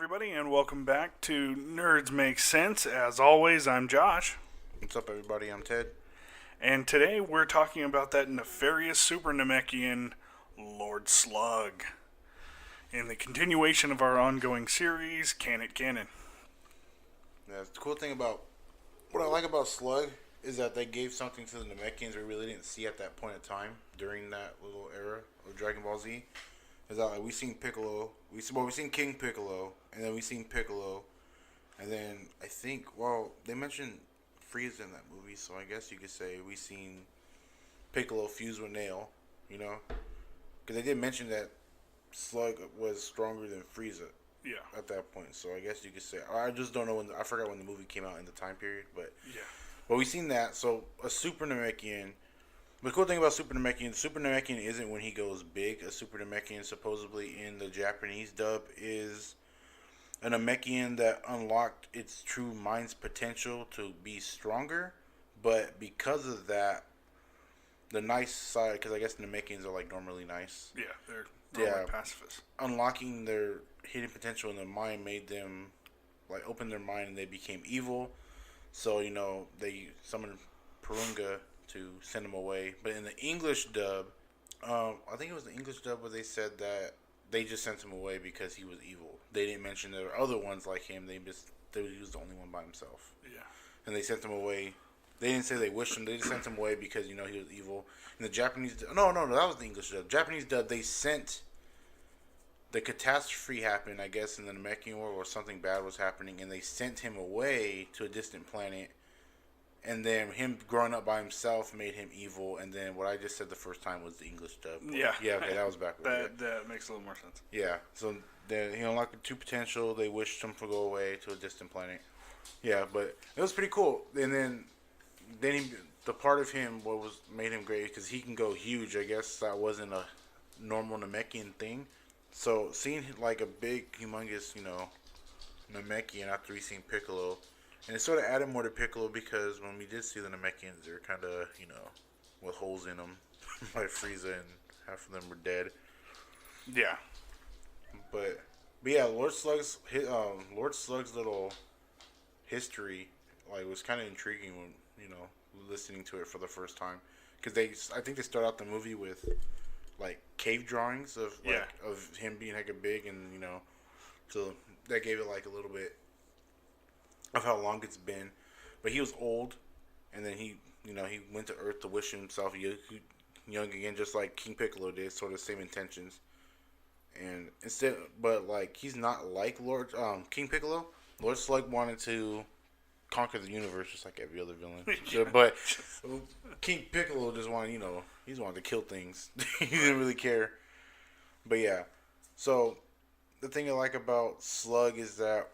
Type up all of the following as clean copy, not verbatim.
everybody, and welcome back to Nerds Make Sense. As always, I'm Josh, What's up, everybody? I'm Ted. and today we're talking about that nefarious super Namekian, Lord Slug, in the continuation of our ongoing series, Canon. Yeah, the cool thing about what I like about Slug is that they gave something to the Namekians we really didn't see at that point in time during that little era of Dragon Ball Z. Is that we seen Piccolo, we seen King Piccolo, and then we seen Piccolo, and then I think they mentioned Frieza in that movie, so I guess you could say we seen Piccolo fuse with Nail, because they did mention that Slug was stronger than Frieza. Yeah. At that point, so I guess you could say I just don't know I forgot when the movie came out in the time period, but Yeah. But we seen that. So a Super Namekian. The cool thing about Super Namekian isn't when he goes big. A Super Namekian supposedly in the Japanese dub is a Namekian that unlocked its true mind's potential to be stronger, but because of that, the nice side, because I guess Namekians are like normally nice. Yeah, they're normally pacifists. Unlocking their hidden potential in their mind made them like open their mind and they became evil. So they summoned Purunga to send him away. But in the English dub, I think it was the English dub where they said that they just sent him away because he was evil. They didn't mention there were other ones like him. He was the only one by himself. Yeah. And they sent him away. They didn't say they wished him. They just sent him away because he was evil. In the Japanese, no, that was the English dub. Japanese dub, they sent. The catastrophe happened, I guess, in the Namekian world, or something bad was happening, and they sent him away to a distant planet. And then him growing up by himself made him evil. And then what I just said the first time was the English dub. Yeah. Yeah, okay, that was backwards. That makes a little more sense. Yeah, so he unlocked the true potential. They wished him to go away to a distant planet. Yeah, but it was pretty cool. And then the part of him what made him great because he can go huge. I guess that wasn't a normal Namekian thing. So seeing like a big, humongous, Namekian after we seen Piccolo, and it sort of added more to Piccolo because when we did see the Namekians, they were kind of, with holes in them, like Frieza, and half of them were dead. Yeah. But yeah, Lord Slug's little history was kind of intriguing when listening to it for the first time because I think they start out the movie with cave drawings of of him being a big and so that gave it a little bit of how long it's been, but he was old, and then he went to Earth to wish himself young again, just like King Piccolo did, sort of same intentions, and but he's not like King Piccolo. Lord Slug wanted to conquer the universe just like every other villain. So, but King Piccolo just wanted, he just wanted to kill things. He didn't really care. But yeah, so the thing I like about Slug is that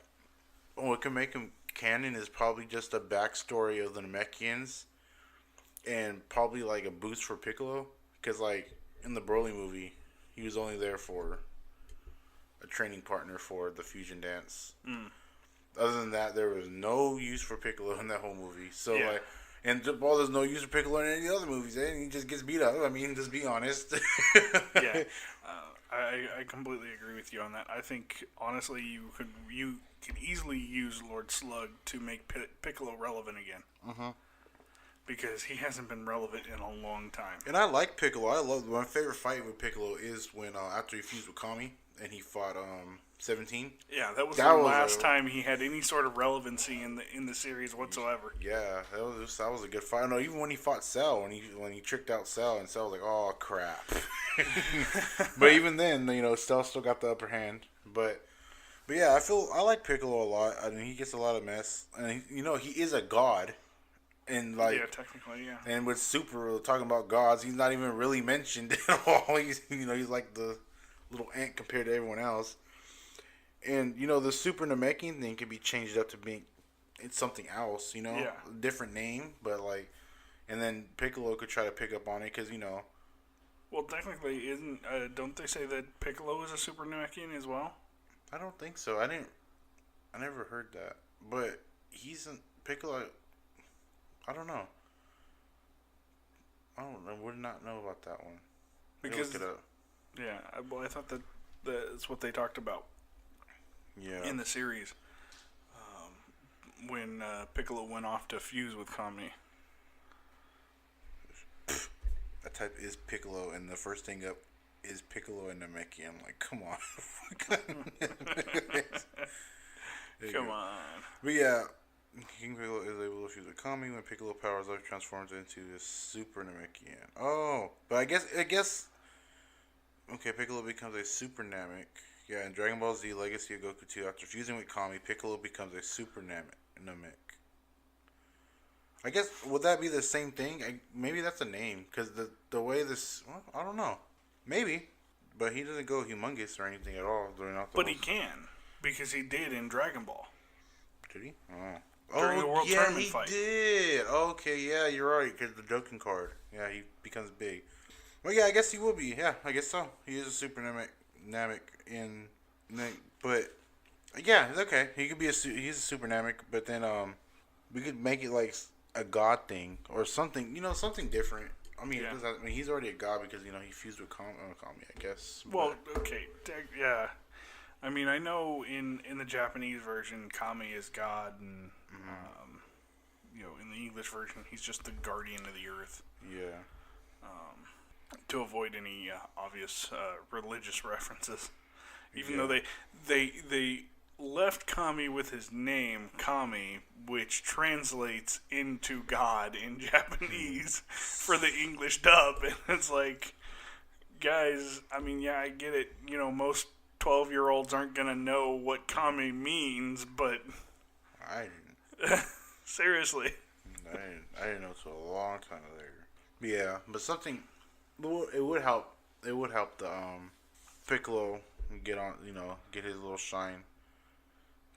what can make him canon is probably just a backstory of the Namekians and probably a boost for Piccolo. Because in the Broly movie, he was only there for a training partner for the fusion dance. Other than that, there was no use for Piccolo in that whole movie. So, there's no use for Piccolo in any other movies. And he just gets beat up. I mean, just be honest. Yeah, I completely agree with you on that. I think, honestly, you could easily use Lord Slug to make Piccolo relevant again. Uh-huh. Because he hasn't been relevant in a long time. And I like Piccolo. My favorite fight with Piccolo is when, after he fused with Kami, and he fought, 17. Yeah, that was the last time he had any sort of relevancy in the series whatsoever. Yeah, that was a good fight. No, even when he fought Cell, when he tricked out Cell, and Cell was like, "Oh crap!" But even then, Cell still got the upper hand. But yeah, I like Piccolo a lot. I mean, he gets a lot of mess, and he is a god, and yeah, technically, yeah. And with Super talking about gods, he's not even really mentioned at all. He's like the little ant compared to everyone else. And, the Super Namekian thing could be changed up to being something else, Yeah. A different name, but, and then Piccolo could try to pick up on it, because, Well, technically, don't they say that Piccolo is a Super Namekian as well? I don't think so. I never heard that. But Piccolo, I don't know. I would not know about that one. Because, look it up. Yeah, I thought that's what they talked about. in the series when Piccolo went off to fuse with Kami. I type is Piccolo, and the first thing up is Piccolo and Namekian. I'm like, come on. Come on. But yeah, King Piccolo is able to fuse with Kami. When Piccolo powers up, transforms into the Super Namekian. Oh, but I guess. Okay, Piccolo becomes a Super Namek. Yeah, in Dragon Ball Z Legacy of Goku 2, after fusing with Kami, Piccolo becomes a Super Namek. I guess, would that be the same thing? Maybe that's a name, because the way this... Well, I don't know. Maybe. But he doesn't go humongous or anything at all. But he can, because he did in Dragon Ball. Did he? During the World Tournament fight. He did. Okay, yeah, you're right, because the Dokkan card. Yeah, he becomes big. Well, yeah, I guess he will be. Yeah, I guess so. He is a Super Namek in... But, yeah, it's okay. He could be he's a Super Namek, but then, we could make it like a god thing or something, something different. I mean, he's already a god because he fused with Kami, I guess. Well, okay, yeah. I mean, I know in the Japanese version, Kami is god, and in the English version, he's just the guardian of the earth. Yeah. To avoid any obvious religious references, even though they left Kami with his name, Kami, which translates into God in Japanese for the English dub. And it's like, guys, I mean, yeah, I get it. Most 12-year-olds aren't going to know what Kami means, but... I didn't. Seriously. I didn't know till a long time later. Yeah, but something... It would help. It would help the Piccolo get on, get his little shine.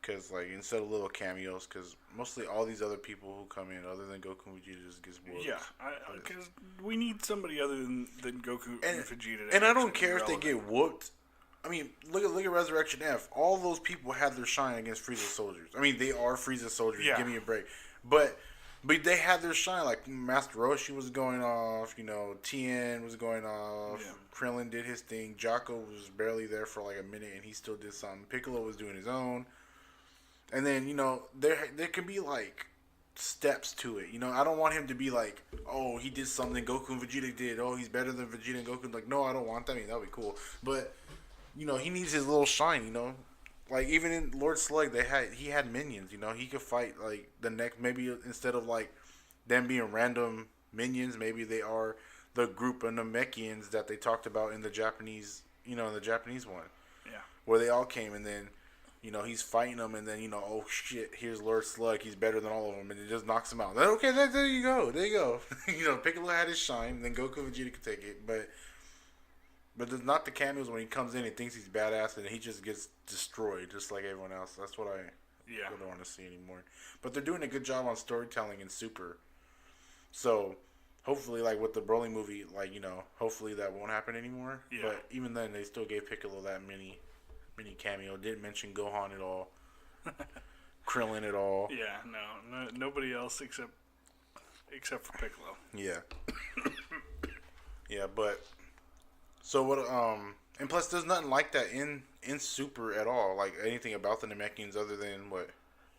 Because, instead of little cameos, because mostly all these other people who come in, other than Goku and Vegeta, just gets whooped. Yeah, because we need somebody other than Goku and Vegeta. And I don't care if they get whooped. I mean, look at Resurrection F. All those people had their shine against Frieza soldiers. I mean, they are Frieza soldiers. Yeah. Give me a break. But they had their shine. Like, Master Roshi was going off. Tien was going off. Yeah. Krillin did his thing. Jocko was barely there for a minute, and he still did something. Piccolo was doing his own. And then, there can be, steps to it. I don't want him to be like, oh, he did something Goku and Vegeta did. Oh, he's better than Vegeta and Goku. Like, no, I don't want that. I mean, that would be cool. But, he needs his little shine, Like, even in Lord Slug, he had minions, He could fight, the next, maybe instead of, them being random minions, maybe they are the group of Namekians that they talked about in the Japanese, in the Japanese one. Yeah. Where they all came, and then... he's fighting them, and then, oh, shit, here's Lord Slug. He's better than all of them, and it just knocks him out. Then, okay, there you go. There you go. Piccolo had his shine, and then Goku and Vegeta could take it. But there's not the cameos when he comes in and thinks he's badass, and he just gets destroyed, just like everyone else. That's what I don't want to see anymore. But they're doing a good job on storytelling in Super. So, hopefully, with the Broly movie, hopefully that won't happen anymore. Yeah. But even then, they still gave Piccolo that mini cameo. Didn't mention Gohan at all. Krillin at all. Yeah, no, nobody else except for Piccolo. Yeah. Yeah, but so what? And plus, there's nothing like that in Super at all. Like anything about the Namekians other than what?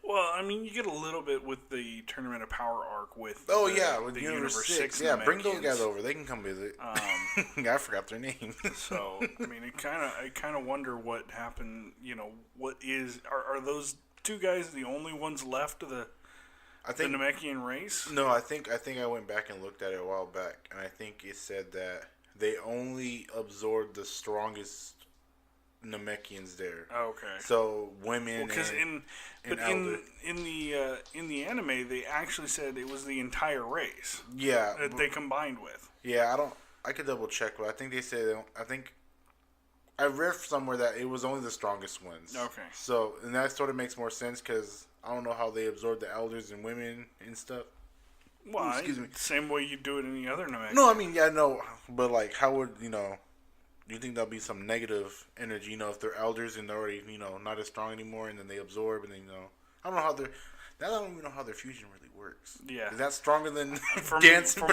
Well, I mean, you get a little bit with the Tournament of Power arc with with Universe 6. Yeah, bring those guys over. They can come visit. I forgot their name. So, I mean, I kind of wonder what happened. What are those two guys the only ones left of the Namekian race? No, I think I went back and looked at it a while back, and I think it said that they only absorbed the strongest Namekians there. Okay. So women. Because in the anime they actually said it was the entire race. Yeah. That they combined with. Yeah, I could double check, but I think they said I read somewhere that it was only the strongest ones. Okay. So and that sort of makes more sense because I don't know how they absorb the elders and women and stuff. Well, excuse me. Same way you do it in the other Namekian. No, I mean no, but how would do you think there'll be some negative energy, if they're elders and they're already, not as strong anymore, and then they absorb, and then, I don't know how I don't even know how their fusion really works. Yeah. Is that stronger than from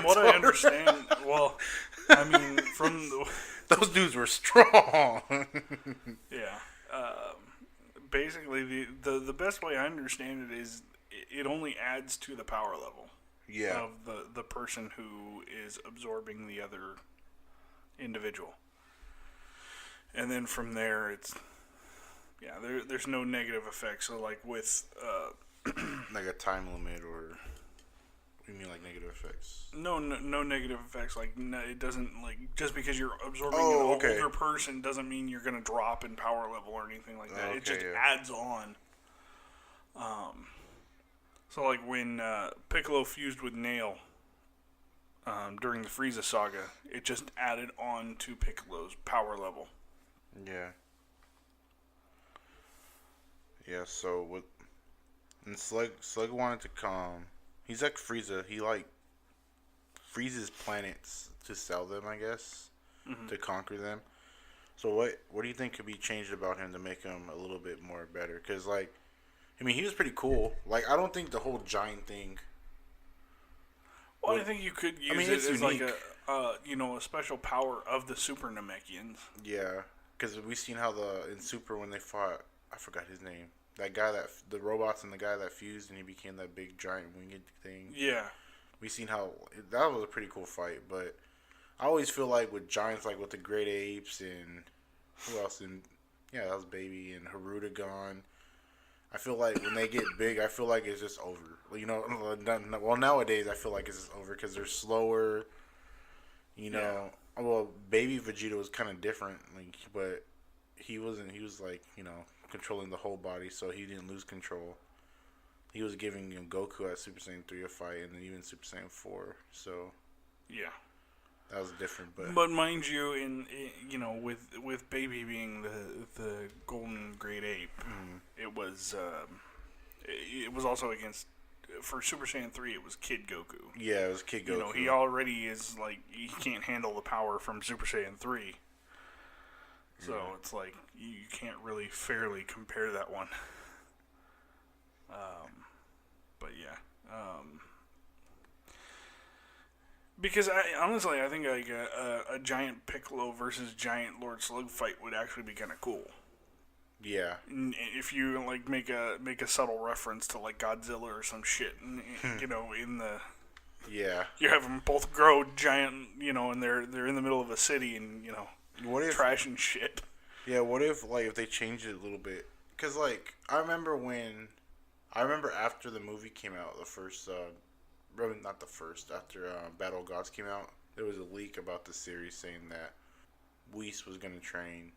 what I understand, well, I mean, those dudes were strong. Yeah. basically the best way I understand it is it only adds to the power level Yeah. of the person who is absorbing the other individual. And then from there, it's there's no negative effects. So like with Like a time limit, or you mean like negative effects? no negative effects. Like it doesn't, like, just because you're absorbing an okay. older person doesn't mean you're gonna drop in power level or anything like that. Okay, It just yeah. adds on. So like when Piccolo fused with Nail during the Frieza saga, it just added on to Piccolo's power level. Yeah. Yeah. So with and Slug wanted to come. He's like Frieza. He like freezes planets to sell them, I guess, to conquer them. So what do you think could be changed about him to make him a little bit more better? Because like, I mean, he was pretty cool. Like, I don't think the whole giant thing. Well, I think you could use it's it as unique. like a special power of the Super Namekians. Yeah, because we seen how in Super when they fought, I forgot his name. That guy the robots and the guy that fused and he became that big giant winged thing. Yeah. We seen how that was a pretty cool fight, but I always feel like with giants, like with the Great Apes and who else? And yeah, that was Baby and Harudagon. I feel like when they get big, I feel like it's just over. You know, well nowadays I feel like it's just over because they're slower. You know, well, Baby Vegeta was kind of different, like, but he wasn't. He was like, you know, controlling the whole body, so he didn't lose control. He was giving Goku at Super Saiyan 3 a fight, and then even Super Saiyan 4. So Yeah. that was different, But mind you, with Baby being the golden great ape, it was also against, for Super Saiyan 3 it was Kid Goku. yeah, it was Kid Goku. You know, he already is like, he can't handle the power from Super Saiyan 3. So it's like you can't really fairly compare that one. But yeah. Because honestly, I think like a giant Piccolo versus giant Lord Slug fight would actually be kind of cool. Yeah. If you like make a subtle reference to like Godzilla or some shit, you know, in the Yeah. you have them both grow giant, you know, and they're in the middle of a city and, you know, What if trash and shit. Yeah, what if they changed it a little bit? Cuz like I remember after the movie came out, the first not the first, after Battle of Gods came out, there was a leak about the series saying that Whis was going to train.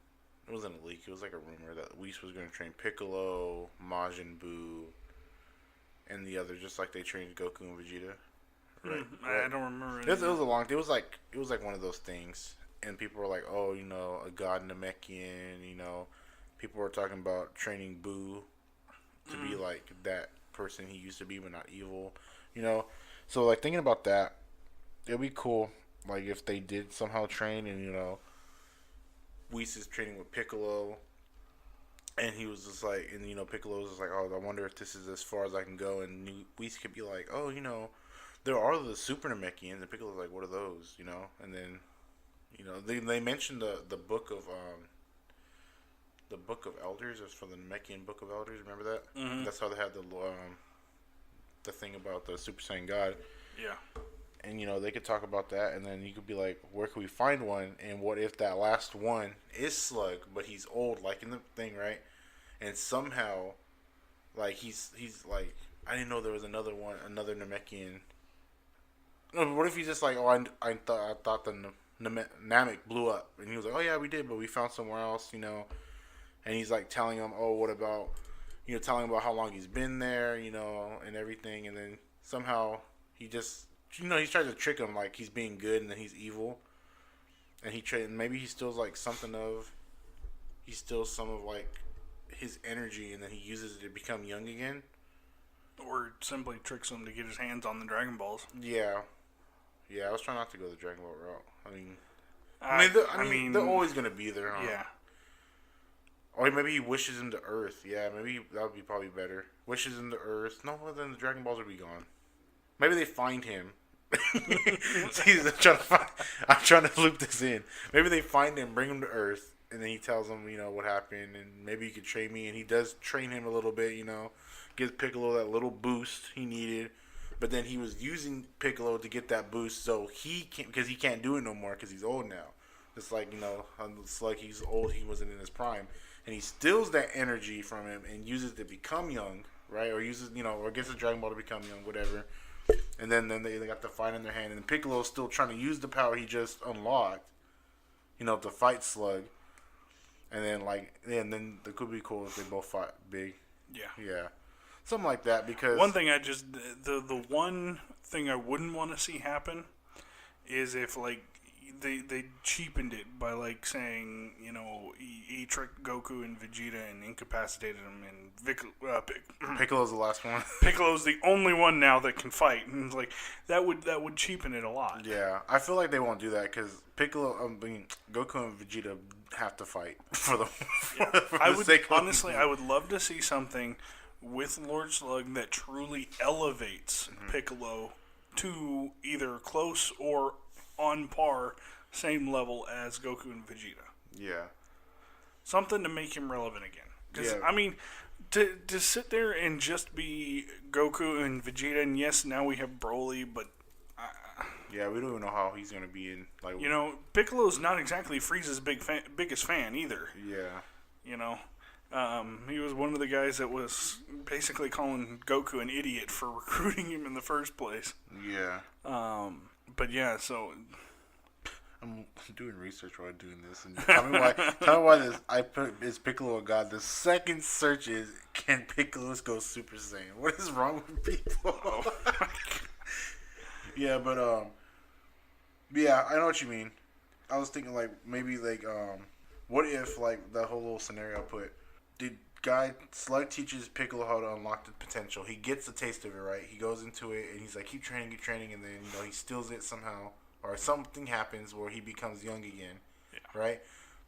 It wasn't a leak, it was like a rumor that Whis was going to train Piccolo, Majin Buu, and the others, just like they trained Goku and Vegeta. Right. I don't remember. It was like one of those things, and people were like, "Oh, you know, a god Namekian." You know, people were talking about training Buu to be like that person he used to be, but not evil. You know, so like thinking about that, it'd be cool. Like if they did somehow train, and you know, Whis is training with Piccolo, and he was just like, and you know, Piccolo was just like, "Oh, I wonder if this is as far as I can go," and Whis could be like, "Oh, you know, there are the Super Namekians," and Piccolo's like, "What are those?" You know, and then, you know, they mentioned the book of Elders. It's for the Namekian Book of Elders. Remember that? Mm-hmm. That's how they had the thing about the Super Saiyan God. Yeah. And you know, they could talk about that, and then you could be like, "Where can we find one?" And what if that last one is Slug, but he's old, like in the thing, right? And somehow, like he's like, I didn't know there was another another Namekian. No, but what if he's just like, "Oh, I thought the Namek blew up," and he was like, "Oh yeah, we did, but we found somewhere else," you know. And he's like telling him, "Oh, what about," you know, telling him about how long he's been there, you know, and everything. And then somehow he just, you know, he's trying to trick him like he's being good and then he's evil. And maybe he steals like some of like his energy, and then he uses it to become young again. Or simply tricks him to get his hands on the Dragon Balls. Yeah. Yeah, I was trying not to go the Dragon Ball route. I mean, they're always gonna be there, huh? Yeah. Or maybe he wishes him to Earth. Yeah, maybe that would be probably better. Wishes him to Earth. No, well, then the Dragon Balls would be gone. Maybe they find him. I'm trying to loop this in. Maybe they find him, bring him to Earth, and then he tells him, what happened, and maybe you could train me, and he does train him a little bit, gives Piccolo that little boost he needed, but then he was using Piccolo to get that boost, so because he can't do it no more because he's old now. It's like, it's like he's old, he wasn't in his prime, and he steals that energy from him and uses it to become young, right? Or uses, or gets the Dragon Ball to become young, whatever. And then they got the fight in their hand, and Piccolo's still trying to use the power he just unlocked, to fight Slug. And then it could be cool if they both fight big. Yeah. Something like that, because one thing the one thing I wouldn't want to see happen is if they cheapened it by saying he tricked Goku and Vegeta and incapacitated him, and Piccolo's the last one. Piccolo's the only one now that can fight, and that would cheapen it a lot. Yeah, I feel like they won't do that because Goku and Vegeta have to fight for the. Yeah. For I would love to see something with Lord Slug that truly elevates Piccolo to either close or on par, same level as Goku and Vegeta. Yeah. Something to make him relevant again. Because, Yeah. To sit there and just be Goku and Vegeta, and yes, now we have Broly, but... yeah, we don't even know how he's going to be in... Piccolo's not exactly Frieza's biggest fan either. Yeah. He was one of the guys that was basically calling Goku an idiot for recruiting him in the first place. Yeah. But yeah, so I'm doing research while I'm doing this, and tell me why I put is Piccolo a god. The second search is, can Piccolo go Super Saiyan? What is wrong with people? Yeah, but yeah, I know what you mean. I was thinking maybe what if that whole little scenario I put, Slug teaches Piccolo how to unlock the potential. He gets the taste of it, right? He goes into it, and he's like, keep training, and then, he steals it somehow. Or something happens where he becomes young again, right?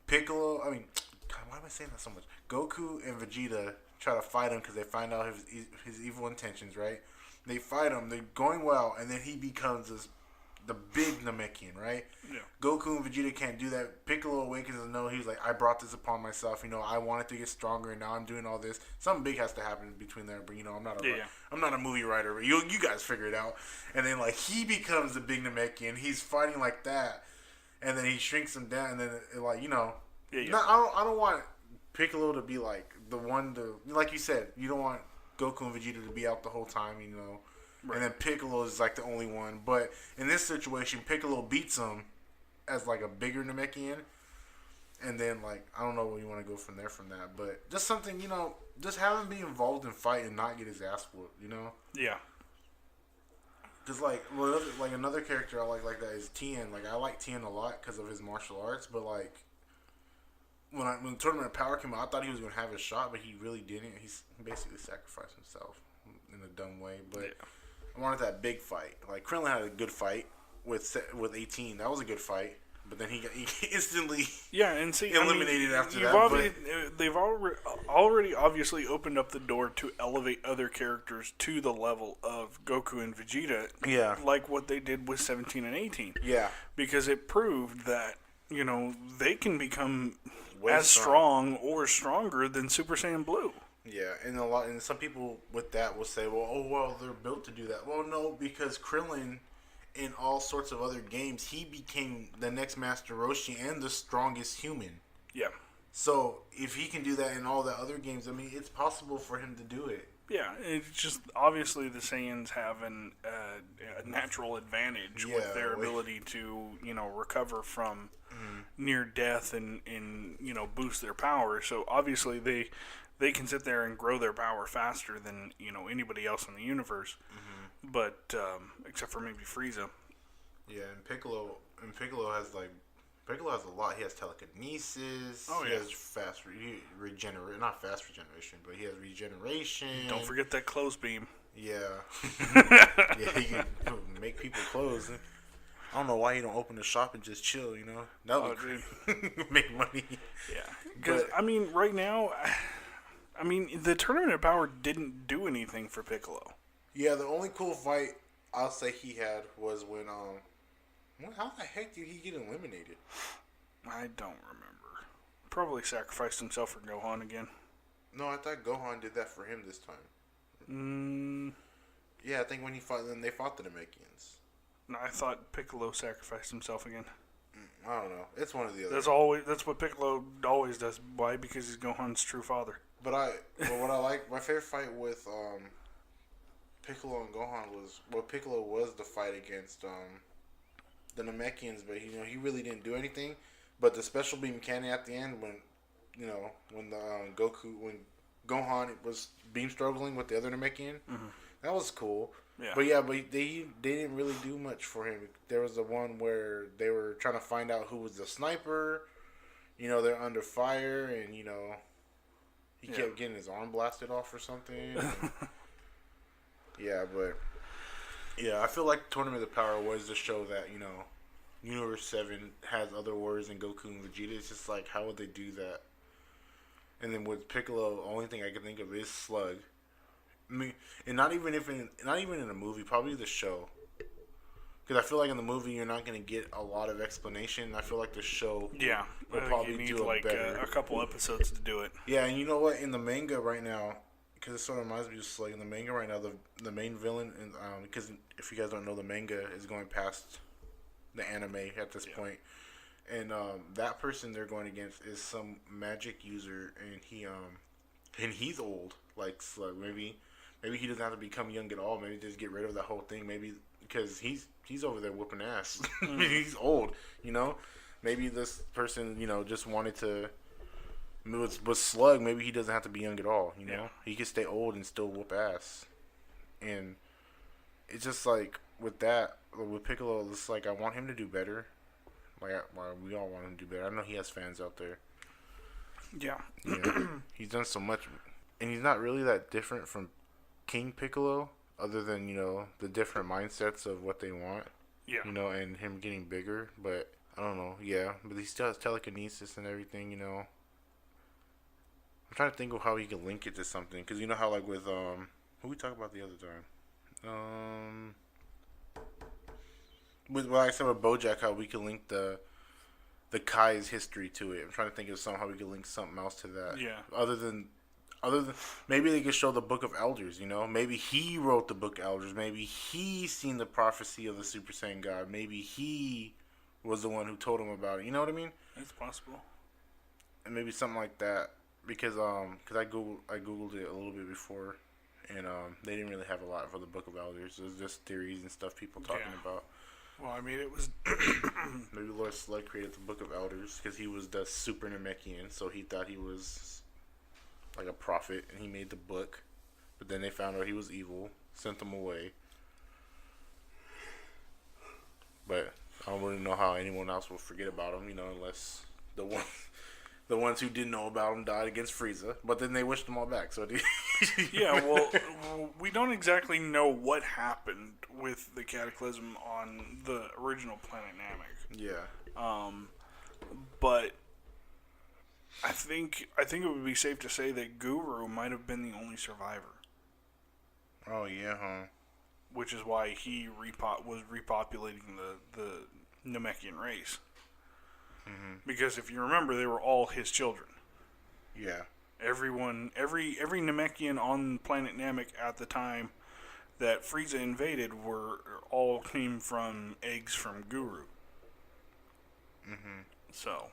Piccolo, God, why am I saying that so much? Goku and Vegeta try to fight him because they find out his evil intentions, right? They fight him, they're going well, and then he becomes the big Namekian, right? Yeah. Goku and Vegeta can't do that. Piccolo awakens and knows he's like, I brought this upon myself. I wanted to get stronger, and now I'm doing all this. Something big has to happen between there, but I'm not a movie writer. But you guys figure it out. And then he becomes the big Namekian. He's fighting like that, and then he shrinks him down, and then I don't want Piccolo to be the one to, like you said, you don't want Goku and Vegeta to be out the whole time, Right. And then Piccolo is the only one. But in this situation, Piccolo beats him as a bigger Namekian. And then I don't know where you want to go from that. But just something, just have him be involved in fight and not get his ass whooped, Yeah. Because another character I like that is Tien. I like Tien a lot because of his martial arts. But when the Tournament of Power came out, I thought he was going to have a shot, but he really didn't. He basically sacrificed himself in a dumb way. But I wanted that big fight. Krillin had a good fight with 18. That was a good fight. But then he instantly eliminated after that. They've already obviously opened up the door to elevate other characters to the level of Goku and Vegeta. Yeah. Like what they did with 17 and 18. Yeah. Because it proved that, they can become as strong or stronger than Super Saiyan Blue. Yeah, and some people with that will say, well, they're built to do that. Well, no, because Krillin, in all sorts of other games, he became the next Master Roshi and the strongest human. Yeah. So if he can do that in all the other games, it's possible for him to do it. Yeah, it's just obviously the Saiyans have a natural advantage with their ability to recover from near death and boost their power. So obviously they can sit there and grow their power faster than anybody else in the universe. Mm-hmm. But except for maybe Frieza. Yeah, and Piccolo has Piccolo has a lot. He has telekinesis. Oh, he has not fast regeneration, but he has regeneration. Don't forget that clothes beam. Yeah. Yeah, he can make people clothes. I don't know why he don't open the shop and just chill, That would make money. Yeah. Because, right now, the Tournament of Power didn't do anything for Piccolo. Yeah, the only cool fight I'll say he had was when, how the heck did he get eliminated? I don't remember. probably sacrificed himself for Gohan again. No, I thought Gohan did that for him this time. Mm, Yeah, I think when he fought them, they fought the Namekians. no, I thought Piccolo sacrificed himself again. I don't know. It's one of the other. That's what Piccolo always does. Why? Because he's Gohan's true father. But what I like, my favorite fight with Piccolo and Gohan was, well, Piccolo was the fight against the Namekians, but he really didn't do anything. But the special beam cannon at the end, when when Gohan was beam struggling with the other Namekian, that was cool. Yeah. But they didn't really do much for him. There was the one where they were trying to find out who was the sniper. They're under fire, and he kept getting his arm blasted off or something. I feel like Tournament of the Power was to show that Universe 7 has other warriors than Goku and Vegeta. It's just like, how would they do that? And then with Piccolo, the only thing I can think of is Slug. I mean, and not even in a movie, probably the show. Because I feel like in the movie you're not going to get a lot of explanation. I feel like the show will probably do it better. A couple episodes to do it. Yeah, and you know what? In the manga right now, because it sort of reminds me of Slug, in the manga right now, the main villain, because if you guys don't know, the manga is going past the anime at this point. And that person they're going against is some magic user, and he's old, like Slug. Maybe he doesn't have to become young at all. Maybe just get rid of that whole thing. Maybe because he's over there whooping ass. He's old, Maybe this person, just wanted to. With Slug, maybe he doesn't have to be young at all. He can stay old and still whoop ass. And it's just like with Piccolo, it's like I want him to do better. We all want him to do better. I know he has fans out there. Yeah. He's done so much, and he's not really that different from King Piccolo, other than the different mindsets of what they want. Yeah. And him getting bigger. But I don't know. Yeah, but he still has telekinesis and everything. I'm trying to think of how he can link it to something, because how like with who we talked about the other time. With what I said with BoJack, how we can link the Kai's history to it. I'm trying to think of somehow we could link something else to that. Yeah. Other than maybe they could show the Book of Elders. Maybe he wrote the Book of Elders. Maybe he seen the prophecy of the Super Saiyan God. Maybe he was the one who told him about it. You know what I mean? It's possible. And maybe something like that, because I googled it a little bit before, and they didn't really have a lot for the Book of Elders. It was just theories and stuff people talking about. Well, I mean, it was... Maybe Lord Slug created the Book of Elders because he was the Super Namekian, so he thought he was like a prophet, and he made the book. But then they found out he was evil, sent him away. But I don't really know how anyone else will forget about him, unless the ones who didn't know about him died against Frieza. But then they wished them all back, so... Yeah, well, we don't exactly know what happened with the Cataclysm on the original Planet Namek. Yeah. But I think it would be safe to say that Guru might have been the only survivor. Oh, yeah, huh? Which is why he was repopulating the Namekian race. Mm-hmm. Because if you remember, they were all his children. Yeah. Every Namekian on planet Namek at the time that Frieza invaded all came from eggs from Guru. Mm-hmm. So.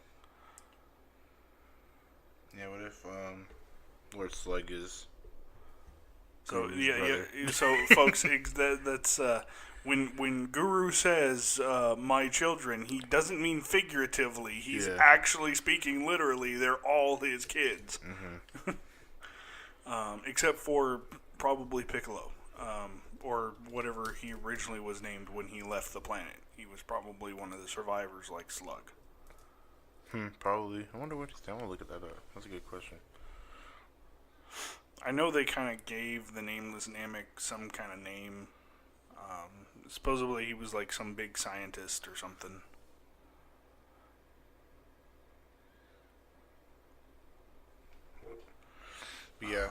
Yeah, what if Lord Slug is... So, Guru's yeah, brother? yeah. So, folks, that's... When Guru says, my children, he doesn't mean figuratively. He's actually speaking literally. They're all his kids. Mm-hmm. Except for probably Piccolo. Or whatever he originally was named when he left the planet. He was probably one of the survivors like Slug. Probably. I wonder what he's doing. I'm going to look at that up. That's a good question. I know they kind of gave the nameless Namek some kind of name. Supposedly he was like some big scientist or something. But yeah,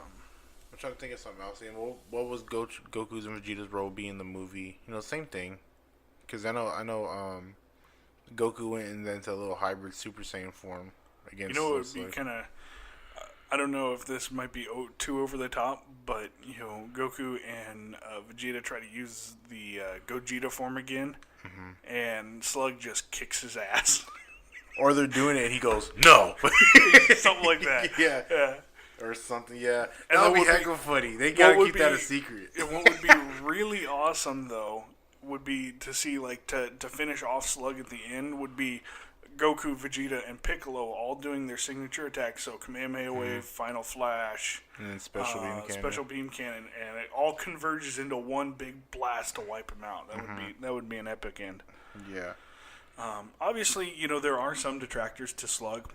I'm trying to think of something else. And what was Goku's and Vegeta's role be in the movie? Same thing. Because I know Goku went into a little hybrid Super Saiyan form. against. You know, it Lord would be Slug. kind of. I don't know if this might be too over the top, but Goku and Vegeta try to use the Gogeta form again, and Slug just kicks his ass. Or they're doing it and he goes, no. Something like that. Yeah. Or something, yeah. And That would be what heck of funny. They gotta keep that a secret. And what would be really awesome, though, would be to see, like, to finish off Slug at the end, would be Goku, Vegeta, and Piccolo all doing their signature attacks. So Kamehameha Wave, Final Flash, And then Special Beam Cannon. And it all converges into one big blast to wipe him out. That would be an epic end. Yeah. Obviously, there are some detractors to Slug.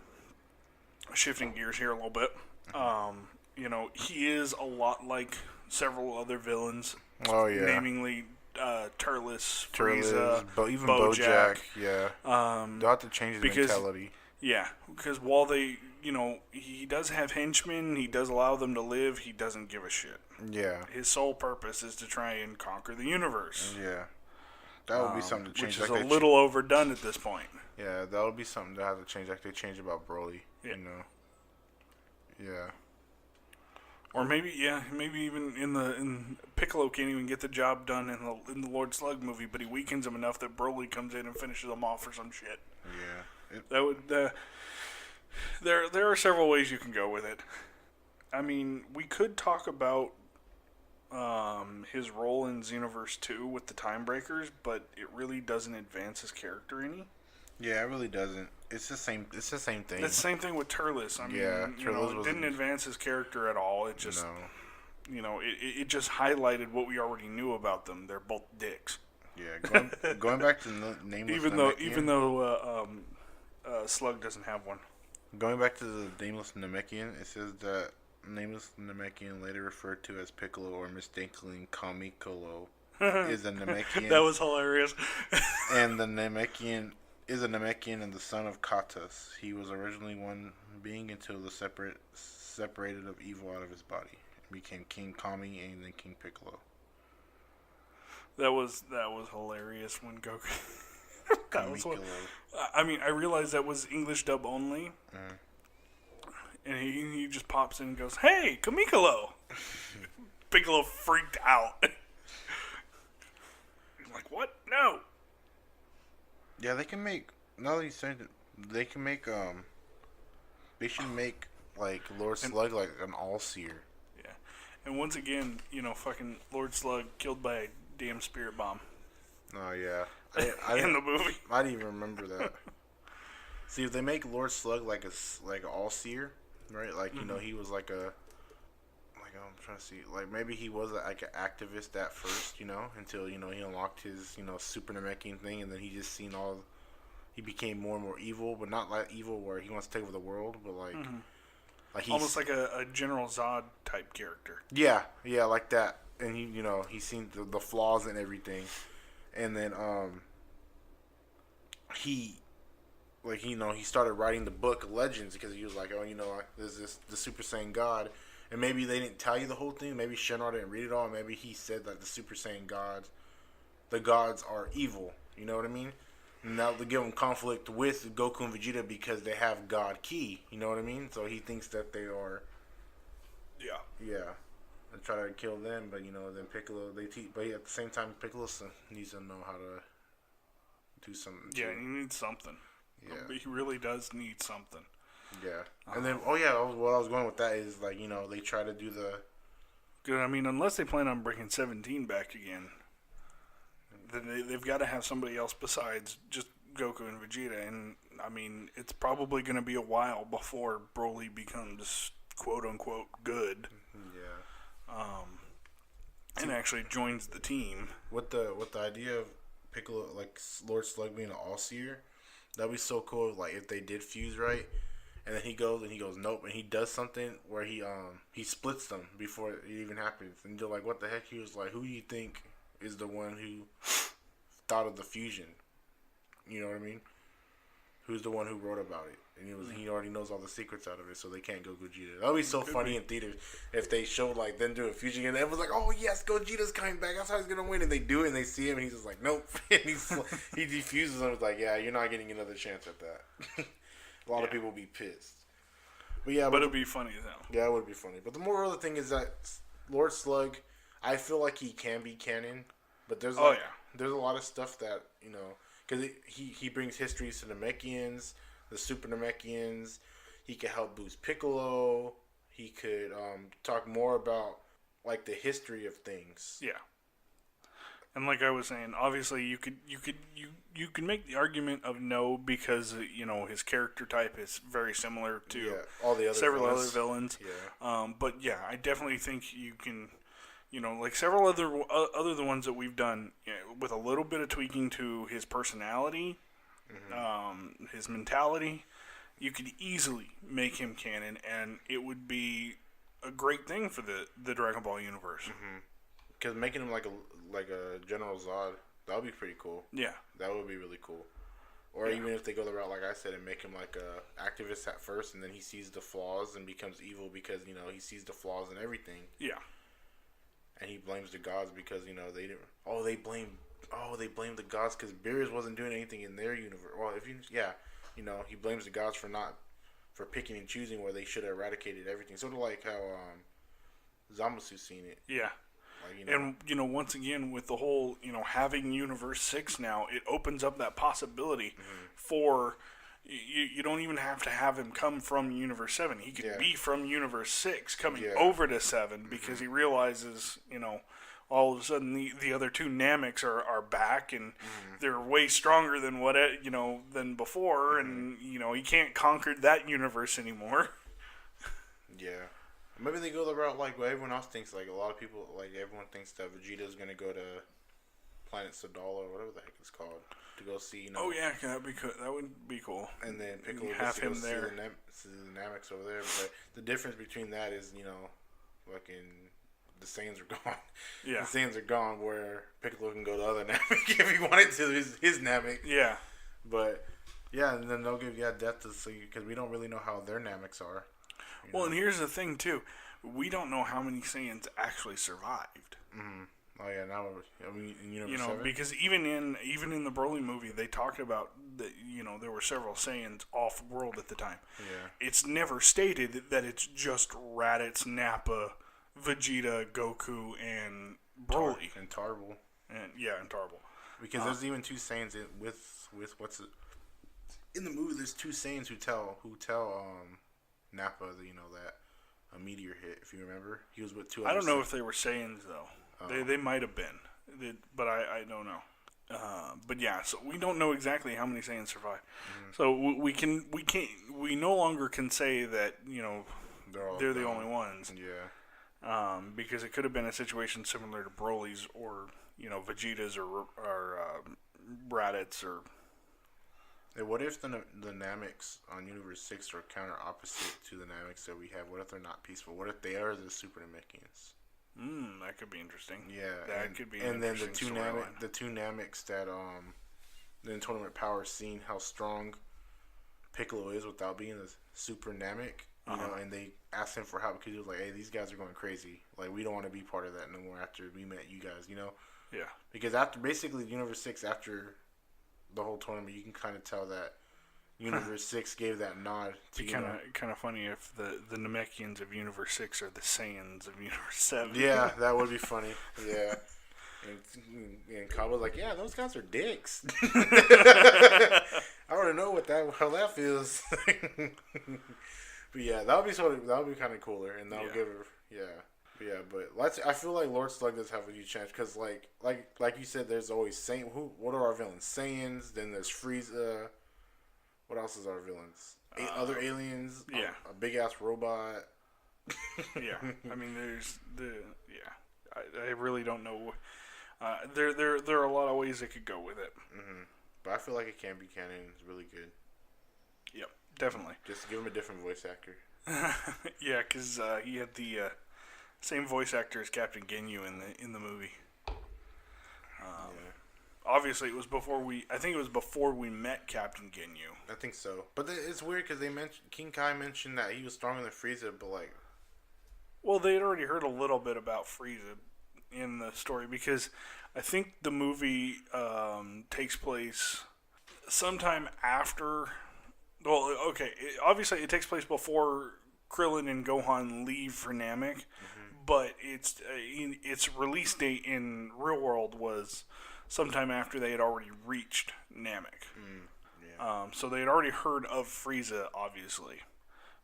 Shifting gears here a little bit. He is a lot like several other villains. Oh, yeah. Namely, Turles, Frieza, even Bojack. Yeah. They'll have to change his mentality. Yeah, because while they, he does have henchmen, he does allow them to live, he doesn't give a shit. Yeah. His sole purpose is to try and conquer the universe. Yeah. That would be something to change. Which is a little overdone at this point. Yeah, that would be something to have to change, like they changed about Broly. Yeah. Yeah. Or maybe even in Piccolo can't even get the job done in the Lord Slug movie, but he weakens him enough that Broly comes in and finishes him off or some shit. Yeah. That would. There are several ways you can go with it. I mean, we could talk about his role in Xenoverse 2 with the Time Breakers, but it really doesn't advance his character any. Yeah, it really doesn't. It's the same thing. It's the same thing with Turles. I mean, Turles it didn't advance his character at all. It just, it just highlighted what we already knew about them. They're both dicks. Yeah, going back to Nameless Namekian. Even though Slug doesn't have one. Going back to the Nameless Namekian, it says that Nameless Namekian, later referred to as Piccolo or mistakenly Kamikolo, is a Namekian. That was hilarious. And the Namekian is a Namekian and the son of Katus. He was originally one being until the separated of evil out of his body. Became King Kami and then King Piccolo. That was hilarious when Goku. Kamikolo. I mean, I realized that was English dub only. And he just pops in and goes, "Hey, Kamikolo!" Piccolo freaked out. He's like, "What? No!" Yeah, they can make. Now that you said it, they can make. They should make like Lord Slug like an all-seer. Yeah, and once again, fucking Lord Slug killed by a damn spirit bomb. Oh yeah, in the movie. I didn't even remember that. See, if they make Lord Slug like an all-seer, right? Like he was like a. I'm trying to see. Like maybe he was like an activist at first, until he unlocked his super Namekian thing, and then he just seen all. He became more and more evil, but not like evil where he wants to take over the world, but like he's almost like a General Zod type character. Yeah, like that. And he's seen the flaws and everything, and then he started writing the book of legends because he was like, there's the Super Saiyan God. And maybe they didn't tell you the whole thing. Maybe Shinnok didn't read it all. Maybe he said that the Super Saiyan gods, the gods are evil. You know what I mean? And now they give him conflict with Goku and Vegeta because they have God Ki. You know what I mean? So he thinks that they are. Yeah. Yeah. And try to kill them, but then Piccolo but at the same time Piccolo needs to know how to do something. Yeah, he needs something. Yeah. He really does need something. Yeah, and then what I was going with that is like they try to do the. Good. I mean, unless they plan on bringing 17 back again, then they've got to have somebody else besides just Goku and Vegeta, and I mean, it's probably going to be a while before Broly becomes quote unquote good. Yeah. And actually joins the team. With the idea of Piccolo, like Lord Slug being an all-seer, that'd be so cool. Like if they did fuse right. And then he goes nope, and he does something where he splits them before it even happens, and you're like, what the heck? He was like, who do you think is the one who thought of the fusion? You know what I mean? Who's the one who wrote about it? And he already knows all the secrets out of it, so they can't go Gogeta. That would be so funny in theaters if they showed like them doing fusion, and everyone's like, oh yes, Gogeta's coming back. That's how he's gonna win. And they do it, and they see him, and he's just like, nope. And he defuses them. It's like, yeah, you're not getting another chance at that. A lot of people will be pissed. But yeah, but it'd be funny as hell. Yeah, it would be funny. But the moral of the thing is that Lord Slug, I feel like he can be canon, but there's there's a lot of stuff that because he brings histories to the Namekians, the Super Namekians. He could help boost Piccolo. He could talk more about like the history of things. Yeah. And like I was saying, obviously you could make the argument of no because his character type is very similar to all the other several other villains. Yeah. But yeah, I definitely think you can, like several other the ones that we've done with a little bit of tweaking to his personality, his mentality, you could easily make him canon, and it would be a great thing for the Dragon Ball universe. Mm-hmm. Because making him like a General Zod, that would be pretty cool. Yeah. That would be really cool. Or even if they go the route, like I said, and make him like a activist at first, and then he sees the flaws and becomes evil because, he sees the flaws in everything. Yeah. And he blames the gods because, they didn't... they blame the gods because Beerus wasn't doing anything in their universe. Well, he blames the gods for picking and choosing where they should have eradicated everything. Sort of like how Zamasu's seen it. Yeah. And, once again, with the whole, having Universe 6 now, it opens up that possibility for, you don't even have to have him come from Universe 7. He could be from Universe 6 coming over to 7 because he realizes, all of a sudden the other two Namecs are back and they're way stronger than than before and, he can't conquer that universe anymore. Yeah. Maybe they go the route like what everyone else thinks. Like a lot of people, like everyone thinks that Vegeta's gonna go to Planet Sadala or whatever the heck it's called to go see. Oh yeah, that would be cool. And then Piccolo have him there. See the Namecs over there. But the difference between that is, fucking the Saiyans are gone. Yeah, the Saiyans are gone. Where Piccolo can go to other Namek if he wanted to. His Namek. Yeah, but yeah, and then they'll give Death to see because we don't really know how their Nameks are. Well, and here's the thing, too. We don't know how many Saiyans actually survived. Mm-hmm. Oh, yeah, now, in Universe 7? Because even in the Broly movie, they talked about that, there were several Saiyans off-world at the time. Yeah. It's never stated that it's just Raditz, Nappa, Vegeta, Goku, and Broly. And Tarble. And Tarble. Because there's even two Saiyans with what's it? In the movie, there's two Saiyans who tell Nappa, that a meteor hit. If you remember, he was with two. I don't know if they were Saiyans though. They might have been, but I don't know. But yeah, so we don't know exactly how many Saiyans survived. Mm-hmm. So we no longer can say that they're the only ones. Yeah. Because it could have been a situation similar to Broly's or Vegeta's or Raditz or. What if the Namecs on Universe 6 are counter opposite to the Namecs that we have? What if they're not peaceful? What if they are the Super Namekians? That could be interesting. Yeah, that could be. And then the two Namecs that in Tournament Power, seeing how strong Piccolo is without being a Super Namek, and they asked him for help because he was like, "Hey, these guys are going crazy. Like, we don't want to be part of that no more after we met you guys." Yeah. Because after basically Universe 6 after the whole tournament, you can kind of tell that Universe 6 gave that nod to kind of funny if the Namekians of Universe 6 are the Saiyans of Universe 7. Yeah, that would be funny. Yeah. And Kaba's like, yeah, those guys are dicks. I want to know how that feels. But yeah, that would be kind of cooler, and that'll give her but I feel like Lord Slug does have a huge chance because like you said, there's always what are our villains? Saiyans. Then there's Frieza. What else is our villains? Other aliens. Yeah. A big ass robot. Yeah. I mean, there's I really don't know. There are a lot of ways it could go with it. Mm-hmm. But I feel like it can be canon. It's really good. Yep, definitely. Just give him a different voice actor. Yeah, because he had the same voice actor as Captain Ginyu in the movie. Obviously, it was before we met Captain Ginyu. I think so. But it's weird because King Kai mentioned that he was stronger than Frieza, but like... Well, they had already heard a little bit about Frieza in the story because I think the movie takes place sometime after Well, okay. Obviously, it takes place before Krillin and Gohan leave for Namek, but its release date in real world was sometime after they had already reached Namek. So they had already heard of Frieza, obviously,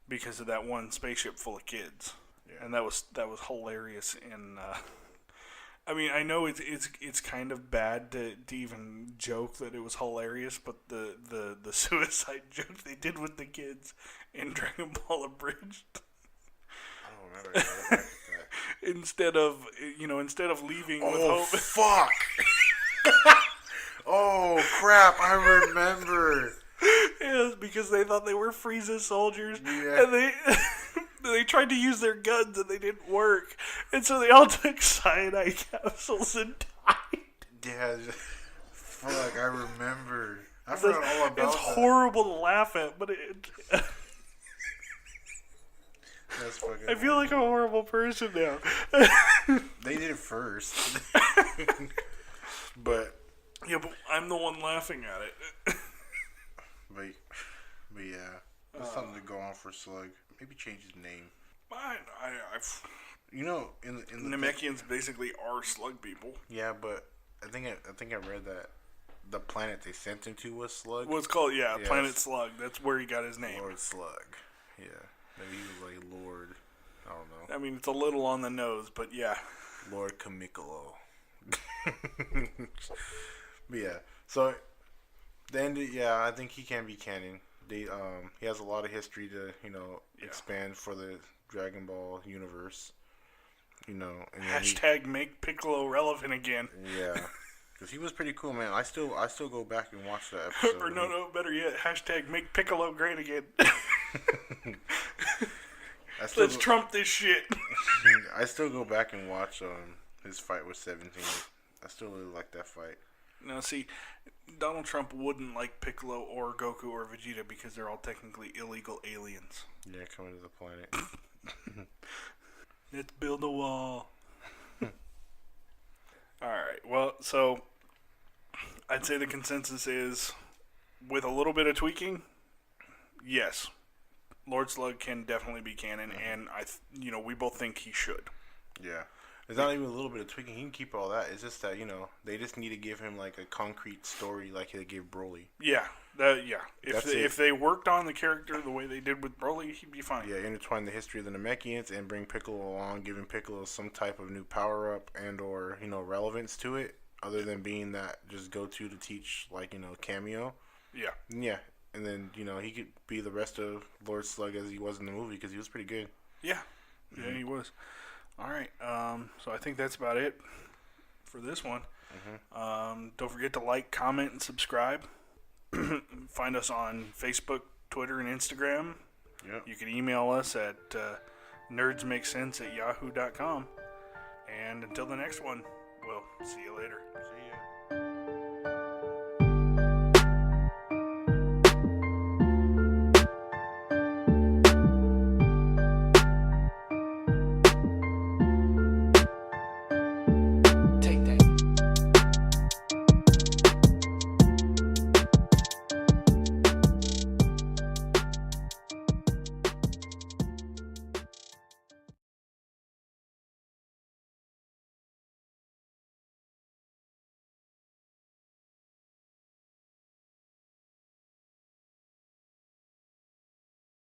because of that one spaceship full of kids, and that was hilarious. And I mean, I know it's kind of bad to even joke that it was hilarious, but the suicide joke they did with the kids in Dragon Ball Abridged. I don't remember that. instead of leaving with Oh, hope. fuck! Oh, crap, I remember. Yes, because they thought they were Frieza soldiers, Yeah. and they tried to use their guns and they didn't work, and so they all took cyanide capsules and died. Yeah, fuck, I remember. I forgot all about It's that. horrible to laugh at, but That's fucking I feel like a horrible person now. They did it first. But Yeah, but I'm the one laughing at it. but yeah, that's something to go on for Slug. Maybe change his name. You know, in the Namekians basically are slug people. Yeah, but I think I read that the planet they sent him to was Slug. What's called Yes. Planet Slug. That's where he got his name. Lord Slug. Yeah, maybe he was like Lord. I don't know. I mean, it's a little on the nose, but yeah. Lord Camicolo. But yeah, so then I think he can be canon. He has a lot of history to expand for the Dragon Ball universe. And Hashtag make Piccolo relevant again. Yeah, because he was pretty cool, man. I still go back and watch that episode. Or no, better yet, hashtag make Piccolo great again. Let's trump this shit. I still go back and watch his fight with 17. I still really like that fight. Now, see, Donald Trump wouldn't like Piccolo or Goku or Vegeta because they're all technically illegal aliens. Yeah, coming to the planet. Let's build a wall. Alright, well, so I'd say the consensus is, with a little bit of tweaking, yes, Lord Slug can definitely be canon, and we both think he should. Yeah. It's not even a little bit of tweaking. He can keep all that. It's just that, they just need to give him, like, a concrete story like they gave Broly. Yeah. If they worked on the character the way they did with Broly, he'd be fine. Yeah, intertwine the history of the Namekians and bring Piccolo along, giving Piccolo some type of new power-up and or, relevance to it, other than being that just go-to to teach, like, cameo. Yeah. Yeah. And then, he could be the rest of Lord Slug as he was in the movie, because he was pretty good. Yeah. Yeah, he was. All right, so I think that's about it for this one. Don't forget to like, comment, and subscribe. Find us on Facebook, Twitter, and Instagram. Yep. You can email us at nerdsmakesense@yahoo.com. And until the next one, we'll see you later. See ya.